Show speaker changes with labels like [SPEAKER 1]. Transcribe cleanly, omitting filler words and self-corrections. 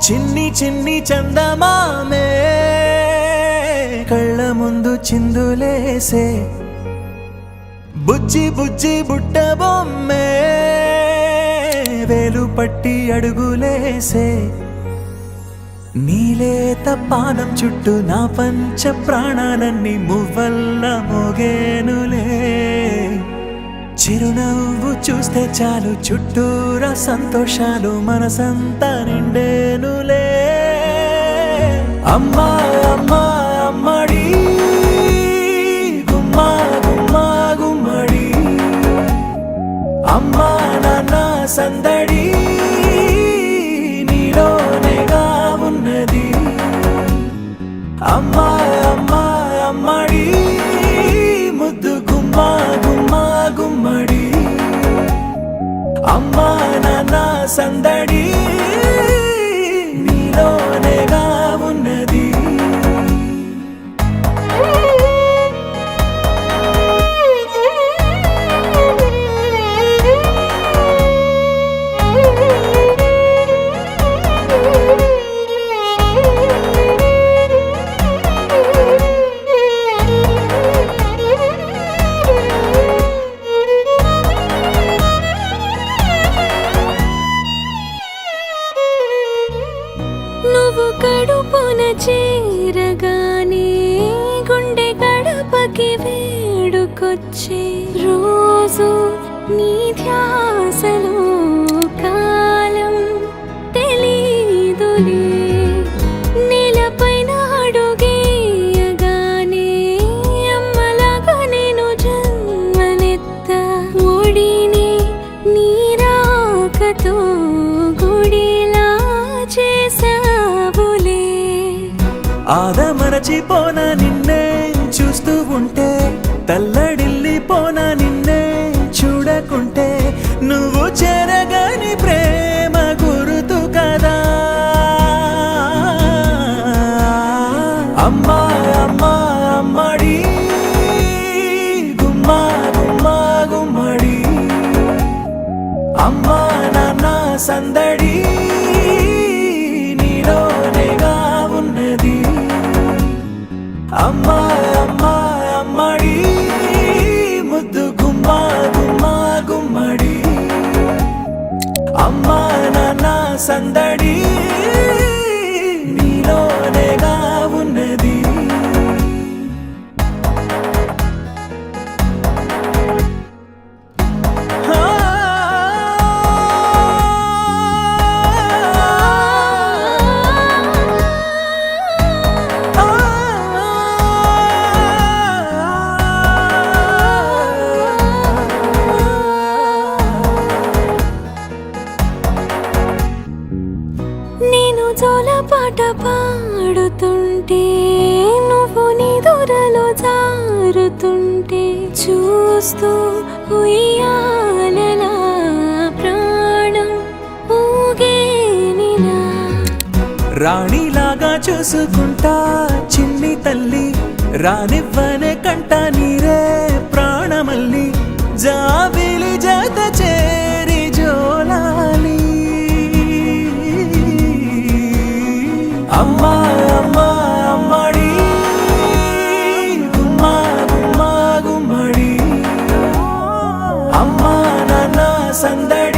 [SPEAKER 1] చిన్ని చిన్ని చందమామే కళ్ళ ముందు చిందులేసే బుజ్జి బుజ్జి బుట్ట బొమ్మే వేలు పట్టి అడుగులేసే నీలేత పానం చుట్టూ నా పంచ ప్రాణాలన్నీ మువ్వల్ల మోగేనులే చిరునవ్వు చూస్తే చాలు చుట్టూరా సంతోషాలు మనసంతా నిండేనులే అమ్మా అమ్మా అమ్మడి గుమ్మా గుమ్మా గుమ్మడి అమ్మా నాన్న సందడి నీలోనేగా ఉన్నది అమ్మా అమ్మా అమ్మడి ముద్దు గుమ్మా గుమ్మా గుమ్మడి అమ్మా నాన్న సందడి నీలోనేగా ఉన్నది
[SPEAKER 2] నువ్వు కడుపున చేరగానే గుండె గడపకి వేడుకొచ్చే రోజు నీ ధ్యాసలో కాలం తెలీదులే నేలపైన అడుగేయగానే అమ్మలాగా నేను జన్మనెత్త ఒడిని నీ రాకతో గుడిలా చేసావులే
[SPEAKER 1] ఆదమరచిపోనా నిన్నే చూస్తూ ఉంటే తల్లడిల్లిపోనా నిన్నే చూడకుంటే నువ్వు చెరగని ప్రేమ గురుతు కదా అమ్మా అమ్మా అమ్మడి గుమ్మా గుమ్మా గుమ్మడి అమ్మా నాన్న సందడి నీలోనేగా ఉన్నది అమ్మా అమ్మా అమ్మడి ముద్దు గుమ్మా గుమ్మా గుమ్మడి అమ్మా నాన్న సందడి నీలోనేగా ఉన్నది
[SPEAKER 2] నేను జోలపాట పాడుతుంటే నువ్వు నిదురలో జారుతుంటే చూస్తూ ఉయ్యాలలా ప్రాణం ఊగేనిలా
[SPEAKER 1] రాణిలాగా చూసుకుంటా చిన్ని తల్లి రానివ్వనే కంట నీరే ప్రాణమల్లి జాబిలి జత చేరి జోలాలి అమ్మా అమ్మా అమ్మడి గుమ్మా గుమ్మా గుమ్మడి అమ్మా నాన్న సందడి